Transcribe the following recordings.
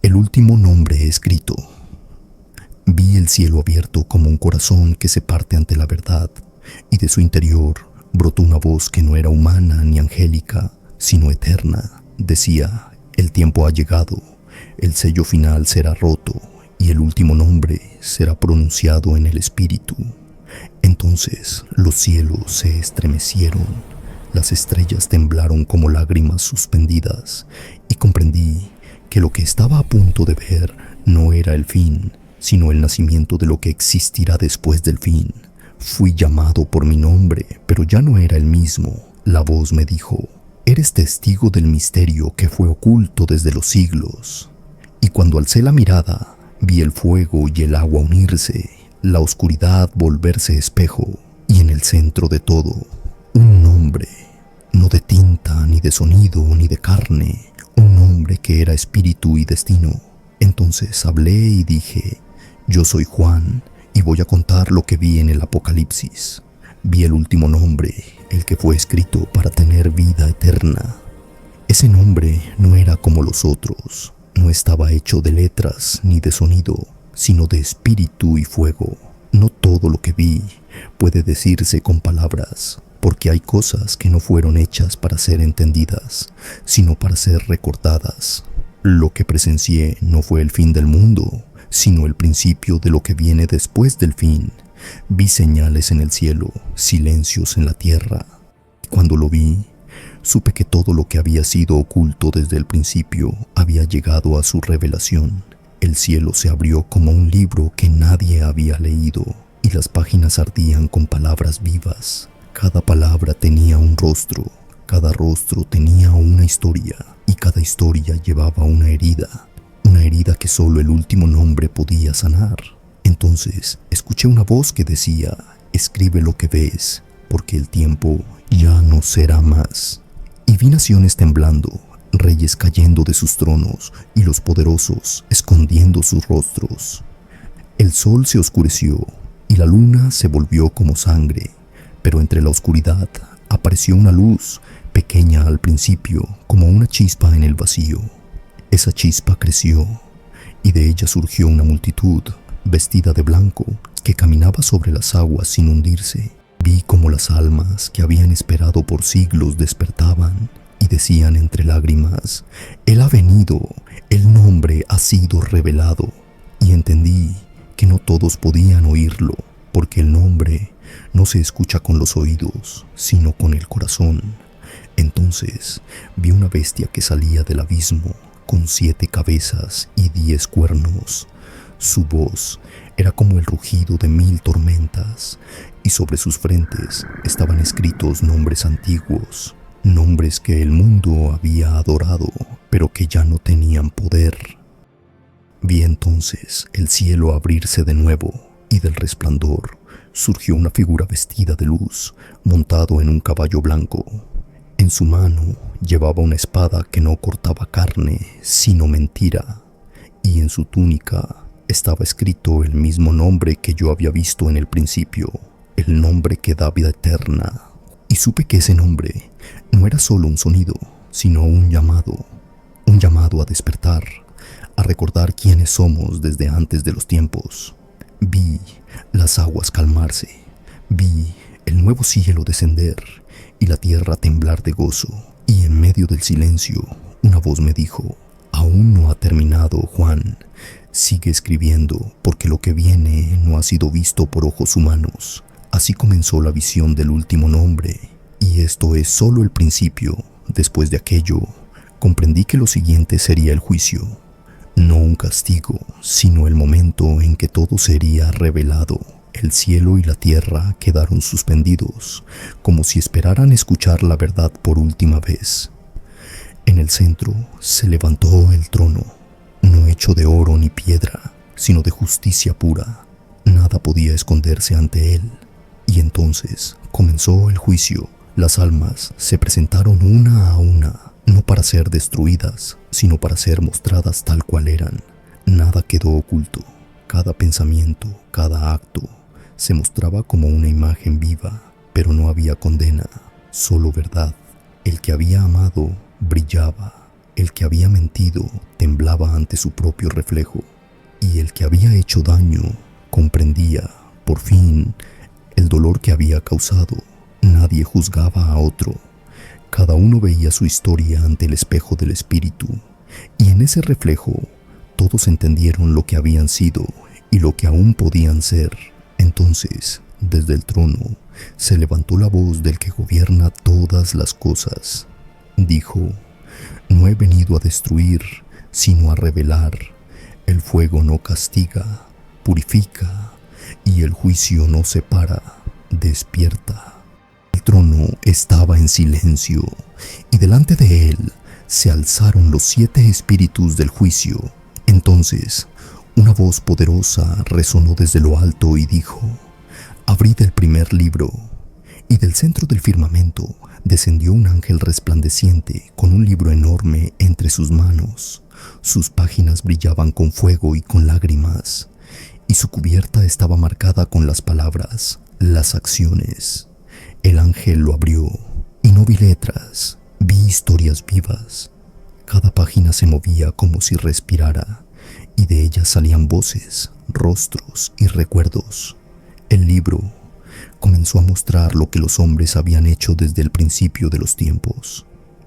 El último nombre escrito. Vi el cielo abierto como un corazón que se parte ante la verdad, y de su interior brotó una voz que no era humana ni angélica, sino eterna. Decía: el tiempo ha llegado, el sello final será roto, y el último nombre será pronunciado en el espíritu. Entonces los cielos se estremecieron, las estrellas temblaron como lágrimas suspendidas, y comprendí que lo que estaba a punto de ver no era el fin, sino el nacimiento de lo que existirá después del fin. Fui llamado por mi nombre, pero ya no era el mismo. La voz me dijo: eres testigo del misterio que fue oculto desde los siglos. Y cuando alcé la mirada, vi el fuego y el agua unirse, la oscuridad volverse espejo, y en el centro de todo, un nombre, no de tinta, ni de sonido, ni de carne, un nombre que era espíritu y destino. Entonces hablé y dije: yo soy Juan, y voy a contar lo que vi en el Apocalipsis. Vi el último nombre, el que fue escrito para tener vida eterna. Ese nombre no era como los otros, no estaba hecho de letras ni de sonido, sino de espíritu y fuego. No todo lo que vi puede decirse con palabras, porque hay cosas que no fueron hechas para ser entendidas, sino para ser recordadas. Lo que presencié no fue el fin del mundo, sino el principio de lo que viene después del fin. Vi señales en el cielo, silencios en la tierra. Cuando lo vi, supe que todo lo que había sido oculto desde el principio había llegado a su revelación. El cielo se abrió como un libro que nadie había leído, y las páginas ardían con palabras vivas. Cada palabra tenía un rostro, cada rostro tenía una historia, y cada historia llevaba una herida que solo el último nombre podía sanar. Entonces escuché una voz que decía: escribe lo que ves, porque el tiempo ya no será más. Y vi naciones temblando, reyes cayendo de sus tronos, y los poderosos escondiendo sus rostros. El sol se oscureció, y la luna se volvió como sangre, pero entre la oscuridad apareció una luz, pequeña al principio, como una chispa en el vacío. Esa chispa creció, y de ella surgió una multitud, vestida de blanco, que caminaba sobre las aguas sin hundirse. Vi como las almas que habían esperado por siglos despertaban, y decían entre lágrimas: Él ha venido, el nombre ha sido revelado. Y entendí que no todos podían oírlo, porque el nombre no se escucha con los oídos, sino con el corazón. Entonces vi una bestia que salía del abismo, con 7 cabezas y 10 cuernos. Su voz era como el rugido de 1000 tormentas, y sobre sus frentes estaban escritos nombres antiguos, nombres que el mundo había adorado, pero que ya no tenían poder. Vi entonces el cielo abrirse de nuevo, y del resplandor surgió una figura vestida de luz, montado en un caballo blanco. En su mano llevaba una espada que no cortaba carne, sino mentira, y en su túnica estaba escrito el mismo nombre que yo había visto en el principio, el nombre que da vida eterna. Y supe que ese nombre no era solo un sonido, sino un llamado a despertar, a recordar quiénes somos desde antes de los tiempos. Vi las aguas calmarse, vi el nuevo cielo descender y la tierra temblar de gozo, y en medio del silencio una voz me dijo: aún no ha terminado, Juan, sigue escribiendo, porque lo que viene no ha sido visto por ojos humanos. Así comenzó la visión del último nombre, y esto es solo el principio. Después de aquello, comprendí que lo siguiente sería el juicio, no un castigo, sino el momento en que todo sería revelado. El cielo y la tierra quedaron suspendidos, como si esperaran escuchar la verdad por última vez. En el centro se levantó el trono, no hecho de oro ni piedra, sino de justicia pura. Nada podía esconderse ante él. Y entonces comenzó el juicio. Las almas se presentaron una a una, no para ser destruidas, sino para ser mostradas tal cual eran. Nada quedó oculto. Cada pensamiento, cada acto, se mostraba como una imagen viva, pero no había condena, solo verdad. El que había amado brillaba, El que había mentido temblaba ante su propio reflejo, y el que había hecho daño comprendía, por fin, el dolor que había causado. Nadie juzgaba a otro. Cada uno veía su historia ante el espejo del espíritu, y en ese reflejo todos entendieron lo que habían sido y lo que aún podían ser. Entonces, desde el trono, se levantó la voz del que gobierna todas las cosas. Dijo: no he venido a destruir, sino a revelar. El fuego no castiga, purifica, y el juicio no separa, despierta. El trono estaba en silencio, y delante de él se alzaron los 7 espíritus del juicio. Entonces, una voz poderosa resonó desde lo alto y dijo: abrid el primer libro. Y del centro del firmamento descendió un ángel resplandeciente con un libro enorme entre sus manos. Sus páginas brillaban con fuego y con lágrimas, y su cubierta estaba marcada con las palabras: las acciones. El ángel lo abrió, y no vi letras, vi historias vivas. Cada página se movía como si respirara, y de ellas salían voces, rostros y recuerdos. El libro comenzó a mostrar lo que los hombres habían hecho desde el principio de los tiempos.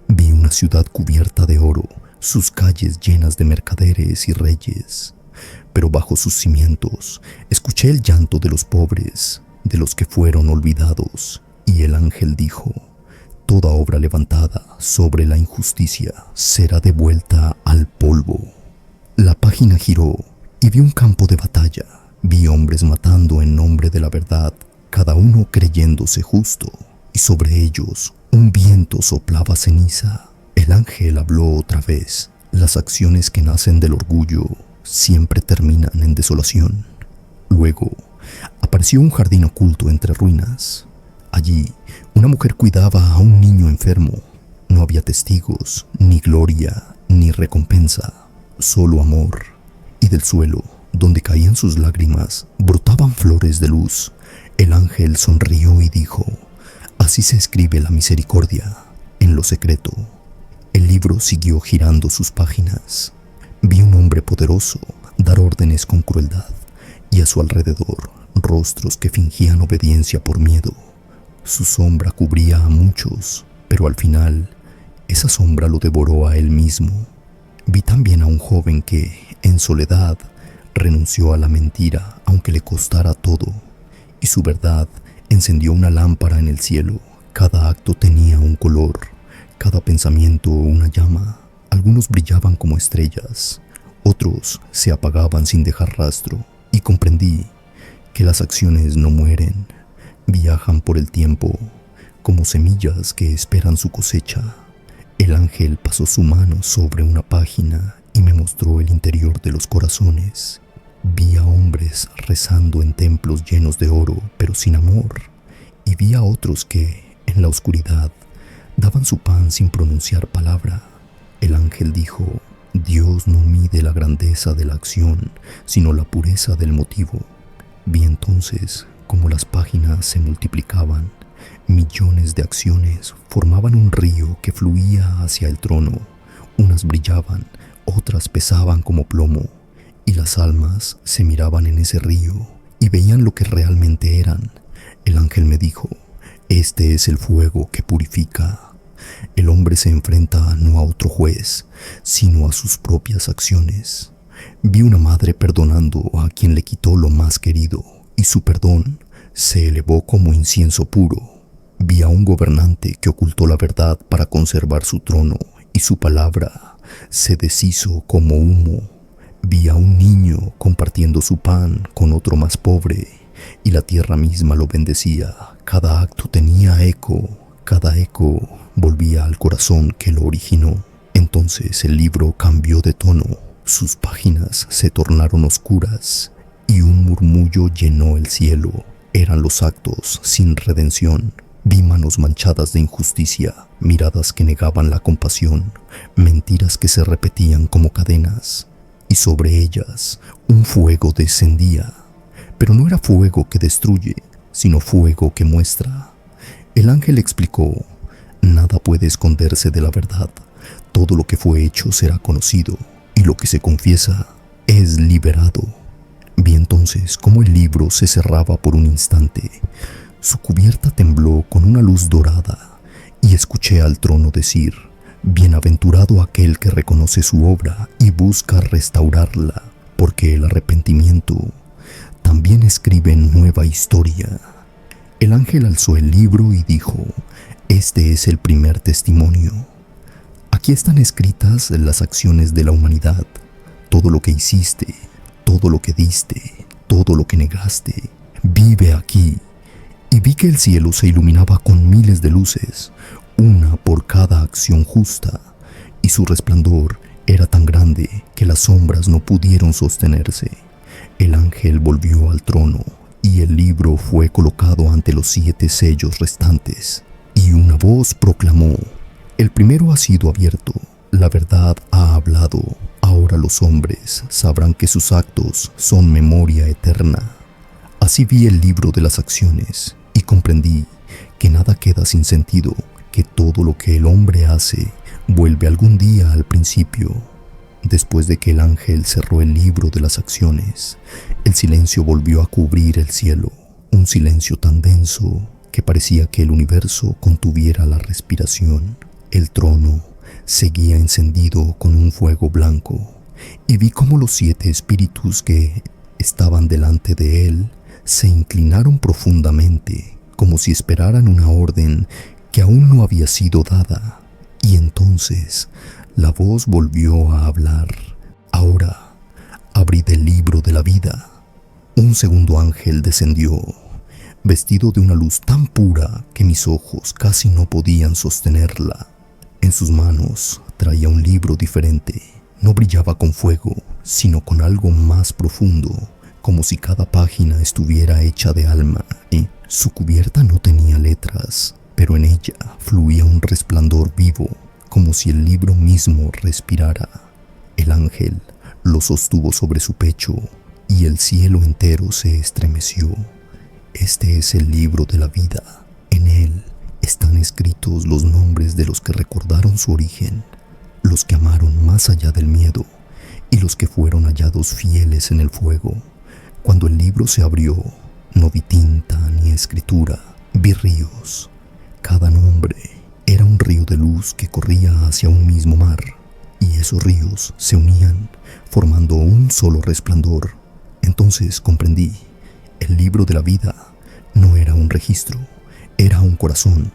Vi una ciudad cubierta de oro, sus calles llenas de mercaderes y reyes, pero bajo sus cimientos escuché el llanto de los pobres, de los que fueron olvidados, y el ángel dijo: toda obra levantada sobre la injusticia será devuelta al polvo. La página giró y vi un campo de batalla. Vi hombres matando en nombre de la verdad, cada uno creyéndose justo, y sobre ellos un viento soplaba ceniza. El ángel habló otra vez: las acciones que nacen del orgullo siempre terminan en desolación. Luego apareció un jardín oculto entre ruinas. Allí una mujer cuidaba a un niño enfermo. No había testigos, ni gloria, ni recompensa, solo amor. Y del suelo, donde caían sus lágrimas, brotaban flores de luz. El ángel sonrió y dijo: así se escribe la misericordia, en lo secreto. El libro siguió girando sus páginas. Vi un hombre poderoso dar órdenes con crueldad, y a su alrededor rostros que fingían obediencia por miedo. Su sombra cubría a muchos, pero al final esa sombra lo devoró a él mismo. Vi también a un joven que, en soledad, renunció a la mentira aunque le costara todo, y su verdad encendió una lámpara en el cielo. Cada acto tenía un color, cada pensamiento una llama. Algunos brillaban como estrellas, otros se apagaban sin dejar rastro, y comprendí que las acciones no mueren, viajan por el tiempo como semillas que esperan su cosecha. El ángel pasó su mano sobre una página y me mostró el interior de los corazones. Vi a hombres rezando en templos llenos de oro, pero sin amor, y vi a otros que, en la oscuridad, daban su pan sin pronunciar palabra. El ángel dijo: Dios no mide la grandeza de la acción, sino la pureza del motivo. Vi entonces cómo las páginas se multiplicaban. Millones de acciones formaban un río que fluía hacia el trono. Unas brillaban, otras pesaban como plomo, y las almas se miraban en ese río y veían lo que realmente eran. El ángel me dijo: este es el fuego que purifica. El hombre se enfrenta no a otro juez, sino a sus propias acciones. Vi una madre perdonando a quien le quitó lo más querido, y su perdón se elevó como incienso puro. Vi a un gobernante que ocultó la verdad para conservar su trono, y su palabra se deshizo como humo. Vi a un niño compartiendo su pan con otro más pobre, y la tierra misma lo bendecía. Cada acto tenía eco, cada eco volvía al corazón que lo originó. Entonces el libro cambió de tono, sus páginas se tornaron oscuras, y un murmullo llenó el cielo. Eran los actos sin redención. Vi manos manchadas de injusticia, miradas que negaban la compasión, mentiras que se repetían como cadenas, y sobre ellas un fuego descendía. Pero no era fuego que destruye, sino fuego que muestra. El ángel explicó: nada puede esconderse de la verdad. Todo lo que fue hecho será conocido, y lo que se confiesa es liberado. Vi entonces cómo el libro se cerraba por un instante. Su cubierta tembló con una luz dorada, y escuché al trono decir: Bienaventurado aquel que reconoce su obra y busca restaurarla, porque el arrepentimiento también escribe nueva historia. El ángel alzó el libro y dijo: Este es el primer testimonio. Aquí están escritas las acciones de la humanidad, todo lo que hiciste, todo lo que diste, todo lo que negaste, vive aquí. Y vi que el cielo se iluminaba con miles de luces, una por cada acción justa, y su resplandor era tan grande que las sombras no pudieron sostenerse. El ángel volvió al trono, y el libro fue colocado ante los 7 sellos restantes, y una voz proclamó: El primero ha sido abierto, la verdad ha hablado, ahora los hombres sabrán que sus actos son memoria eterna. Así vi el libro de las acciones, y comprendí que nada queda sin sentido, que todo lo que el hombre hace vuelve algún día al principio. Después de que el ángel cerró el libro de las acciones, el silencio volvió a cubrir el cielo, un silencio tan denso que parecía que el universo contuviera la respiración. El trono seguía encendido con un fuego blanco, y vi cómo los 7 espíritus que estaban delante de él se inclinaron profundamente, como si esperaran una orden que aún no había sido dada. Y entonces la voz volvió a hablar: Ahora abrid el libro de la vida. Un segundo ángel descendió, vestido de una luz tan pura que mis ojos casi no podían sostenerla. En sus manos traía un libro diferente. No brillaba con fuego, sino con algo más profundo, como si cada página estuviera hecha de alma, y su cubierta no tenía letras, pero en ella fluía un resplandor vivo, como si el libro mismo respirara. El ángel lo sostuvo sobre su pecho, y el cielo entero se estremeció. Este es el libro de la vida. En él están escritos los nombres de los que recordaron su origen, los que amaron más allá del miedo, y los que fueron hallados fieles en el fuego. Cuando el libro se abrió, no vi tinta ni escritura, vi ríos. Cada nombre era un río de luz que corría hacia un mismo mar, y esos ríos se unían, formando un solo resplandor. Entonces comprendí: el libro de la vida no era un registro, era un corazón.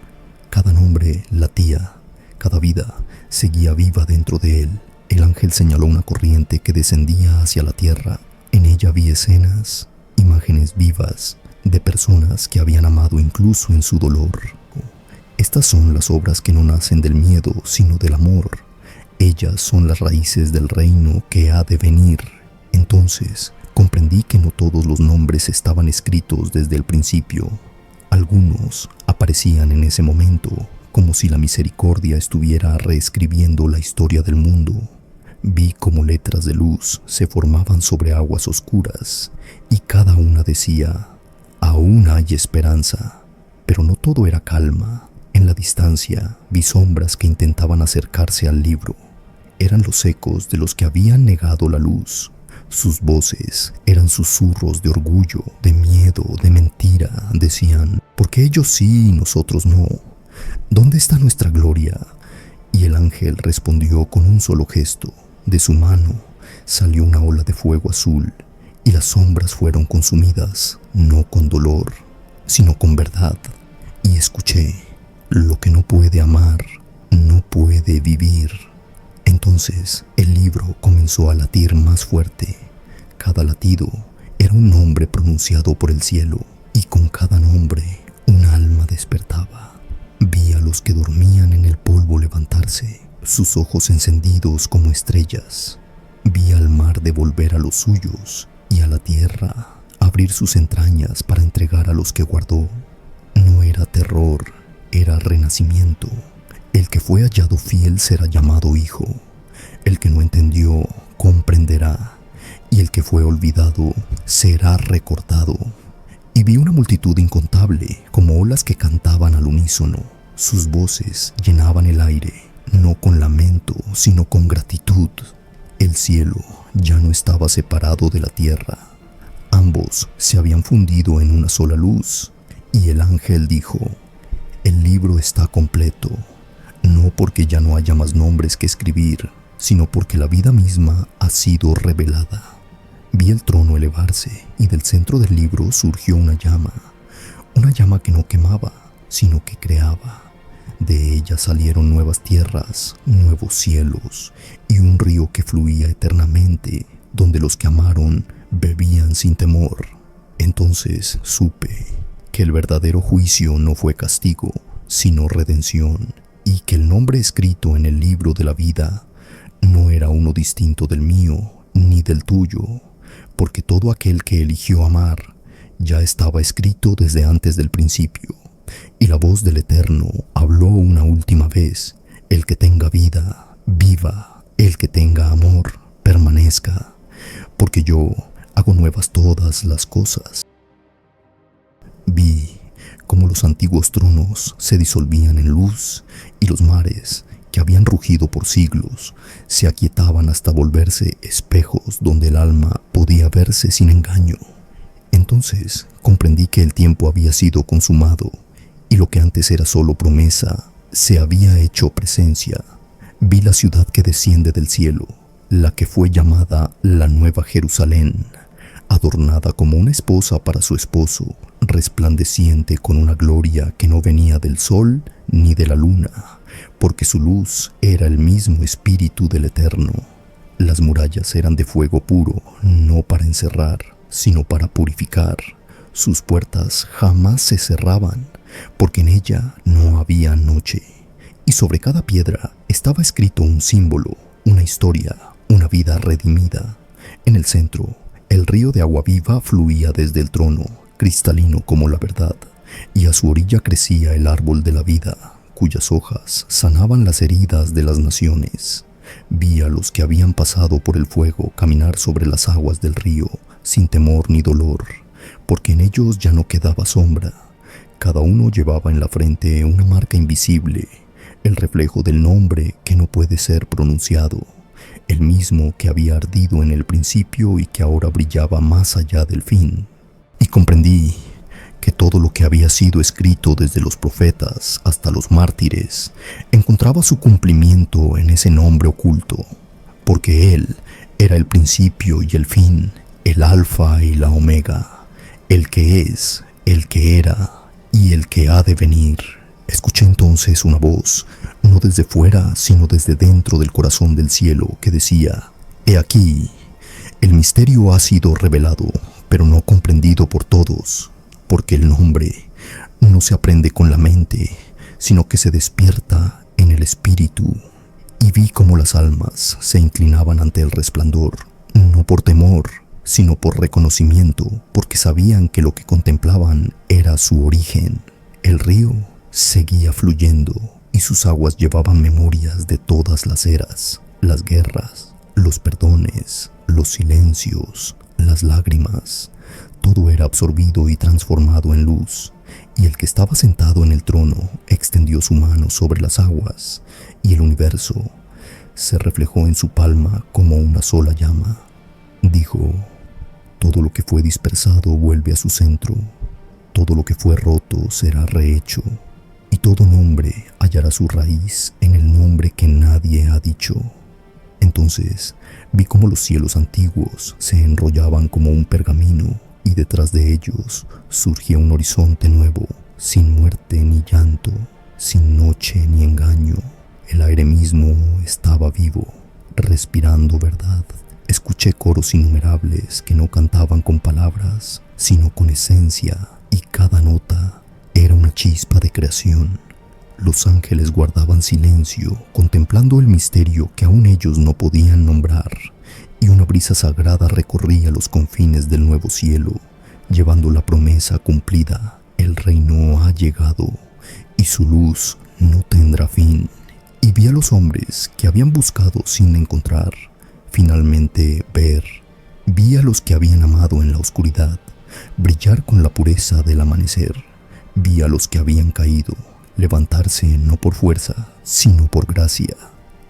Cada nombre latía, cada vida seguía viva dentro de él. El ángel señaló una corriente que descendía hacia la tierra. En ella vi escenas, imágenes vivas de personas que habían amado incluso en su dolor. Estas son las obras que no nacen del miedo, sino del amor. Ellas son las raíces del reino que ha de venir. Entonces comprendí que no todos los nombres estaban escritos desde el principio. Algunos aparecían en ese momento, como si la misericordia estuviera reescribiendo la historia del mundo. Vi como letras de luz se formaban sobre aguas oscuras, y cada una decía: aún hay esperanza. Pero no todo era calma. En la distancia vi sombras que intentaban acercarse al libro. Eran los ecos de los que habían negado la luz. Sus voces eran susurros de orgullo, de miedo, de mentira. Decían: ¿por qué ellos sí y nosotros no? ¿Dónde está nuestra gloria? Y el ángel respondió con un solo gesto. De su mano salió una ola de fuego azul, y las sombras fueron consumidas, no con dolor, sino con verdad. Y escuché: lo que no puede amar, no puede vivir. Entonces el libro comenzó a latir más fuerte. Cada latido era un nombre pronunciado por el cielo, y con cada nombre un alma despertaba. Vi a los que dormían en el polvo levantarse, sus ojos encendidos como estrellas. Vi al mar devolver a los suyos, y a la tierra abrir sus entrañas para entregar a los que guardó. No era terror, era renacimiento. El que fue hallado fiel será llamado hijo. El que no entendió, comprenderá. Y el que fue olvidado, será recordado. Y vi una multitud incontable, como olas que cantaban al unísono. Sus voces llenaban el aire. no con lamento, sino con gratitud. El cielo ya no estaba separado de la tierra. Ambos se habían fundido en una sola luz, y el ángel dijo: el libro está completo, no porque ya no haya más nombres que escribir, sino porque la vida misma ha sido revelada. Vi el trono elevarse, y del centro del libro surgió una llama que no quemaba, sino que creaba. De ella salieron nuevas tierras, nuevos cielos, y un río que fluía eternamente, donde los que amaron bebían sin temor. Entonces supe que el verdadero juicio no fue castigo, sino redención, y que el nombre escrito en el libro de la vida no era uno distinto del mío ni del tuyo, porque todo aquel que eligió amar ya estaba escrito desde antes del principio. Y la voz del Eterno habló una última vez: el que tenga vida, viva; el que tenga amor, permanezca, porque yo hago nuevas todas las cosas. Vi cómo los antiguos tronos se disolvían en luz, y los mares, que habían rugido por siglos, se aquietaban hasta volverse espejos donde el alma podía verse sin engaño. Entonces comprendí que el tiempo había sido consumado, y lo que antes era solo promesa se había hecho presencia. Vi la ciudad que desciende del cielo, la que fue llamada la Nueva Jerusalén, adornada como una esposa para su esposo, resplandeciente con una gloria que no venía del sol ni de la luna, porque su luz era el mismo Espíritu del Eterno. Las murallas eran de fuego puro, no para encerrar, sino para purificar. Sus puertas jamás se cerraban, porque en ella no había noche. Y sobre cada piedra estaba escrito un símbolo, una historia, una vida redimida. En el centro, el río de agua viva fluía desde el trono, cristalino como la verdad, y a su orilla crecía el árbol de la vida, cuyas hojas sanaban las heridas de las naciones. Vi a los que habían pasado por el fuego caminar sobre las aguas del río, sin temor ni dolor, porque en ellos ya no quedaba sombra. Cada uno llevaba en la frente una marca invisible, el reflejo del nombre que no puede ser pronunciado, el mismo que había ardido en el principio y que ahora brillaba más allá del fin. Y comprendí que todo lo que había sido escrito desde los profetas hasta los mártires encontraba su cumplimiento en ese nombre oculto, porque Él era el principio y el fin, el alfa y la omega, el que es, el que era y el que ha de venir. Escuché entonces una voz, no desde fuera, sino desde dentro del corazón del cielo, que decía: he aquí, el misterio ha sido revelado, pero no comprendido por todos, porque el nombre no se aprende con la mente, sino que se despierta en el espíritu. Y vi cómo las almas se inclinaban ante el resplandor, no por temor, sino por reconocimiento, porque sabían que lo que contemplaban era su origen. El río seguía fluyendo, y sus aguas llevaban memorias de todas las eras, las guerras, los perdones, los silencios, las lágrimas. Todo era absorbido y transformado en luz, y el que estaba sentado en el trono extendió su mano sobre las aguas, y el universo se reflejó en su palma como una sola llama. Dijo: todo lo que fue dispersado vuelve a su centro, todo lo que fue roto será rehecho, y todo nombre hallará su raíz en el nombre que nadie ha dicho. Entonces vi cómo los cielos antiguos se enrollaban como un pergamino, y detrás de ellos surgía un horizonte nuevo, sin muerte ni llanto, sin noche ni engaño. El aire mismo estaba vivo, respirando verdad. Escuché coros innumerables que no cantaban con palabras, sino con esencia, y cada nota era una chispa de creación. Los ángeles guardaban silencio, contemplando el misterio que aún ellos no podían nombrar, y una brisa sagrada recorría los confines del nuevo cielo, llevando la promesa cumplida: el reino ha llegado, y su luz no tendrá fin. Y vi a los hombres que habían buscado sin encontrar, finalmente ver. Vi a los que habían amado en la oscuridad brillar con la pureza del amanecer. Vi a los que habían caído levantarse no por fuerza, sino por gracia,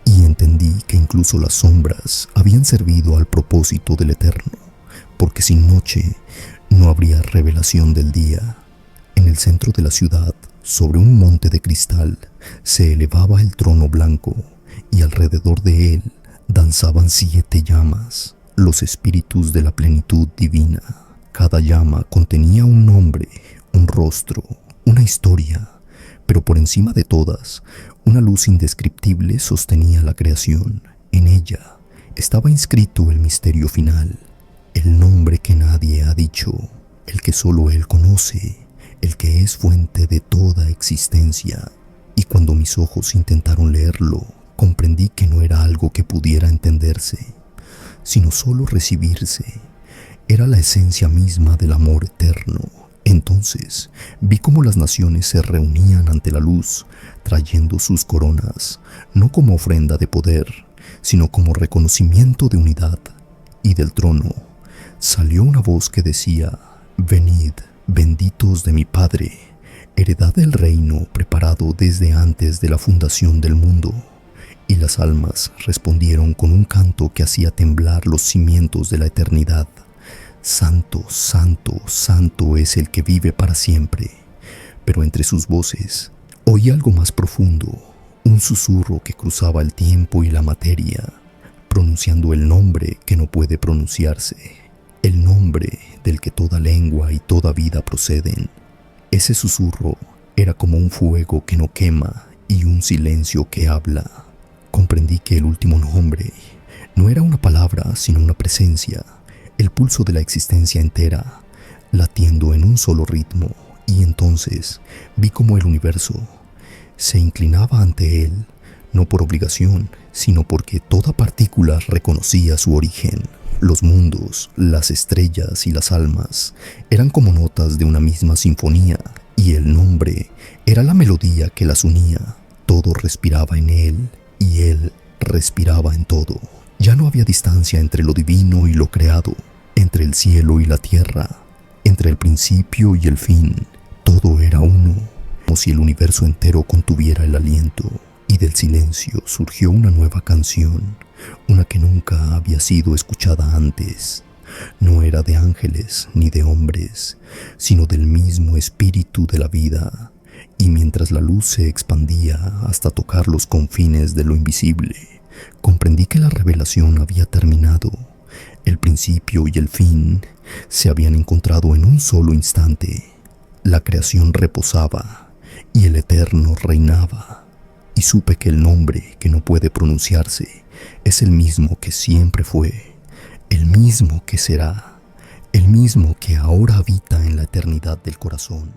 y entendí que incluso las sombras habían servido al propósito del Eterno, porque sin noche no habría revelación del día. En el centro de la ciudad, sobre un monte de cristal, se elevaba el trono blanco, y alrededor de él danzaban 7 llamas, los espíritus de la plenitud divina. Cada llama contenía un nombre, un rostro, una historia, pero por encima de todas, una luz indescriptible sostenía la creación. En ella estaba inscrito el misterio final, el nombre que nadie ha dicho, el que solo él conoce, el que es fuente de toda existencia. Y cuando mis ojos intentaron leerlo, comprendí que no era algo que pudiera entenderse, sino solo recibirse. Era la esencia misma del amor eterno. Entonces vi cómo las naciones se reunían ante la luz, trayendo sus coronas, no como ofrenda de poder, sino como reconocimiento de unidad. Y del trono salió una voz que decía: «Venid, benditos de mi Padre, heredad del reino preparado desde antes de la fundación del mundo». Y las almas respondieron con un canto que hacía temblar los cimientos de la eternidad: «Santo, santo, santo es el que vive para siempre». Pero entre sus voces oí algo más profundo, un susurro que cruzaba el tiempo y la materia, pronunciando el nombre que no puede pronunciarse, el nombre del que toda lengua y toda vida proceden. Ese susurro era como un fuego que no quema y un silencio que habla. Comprendí que el último nombre no era una palabra, sino una presencia, el pulso de la existencia entera, latiendo en un solo ritmo. Y entonces vi cómo el universo se inclinaba ante él, no por obligación, sino porque toda partícula reconocía su origen. Los mundos, las estrellas y las almas eran como notas de una misma sinfonía, y el nombre era la melodía que las unía. Todo respiraba en él, y él respiraba en todo. Ya no había distancia entre lo divino y lo creado, entre el cielo y la tierra, entre el principio y el fin. Todo era uno, como si el universo entero contuviera el aliento. Y del silencio surgió una nueva canción, una que nunca había sido escuchada antes. No era de ángeles ni de hombres, sino del mismo espíritu de la vida. Y mientras la luz se expandía hasta tocar los confines de lo invisible, comprendí que la revelación había terminado. El principio y el fin se habían encontrado en un solo instante. La creación reposaba y el Eterno reinaba. Y supe que el nombre que no puede pronunciarse es el mismo que siempre fue, el mismo que será, el mismo que ahora habita en la eternidad del corazón.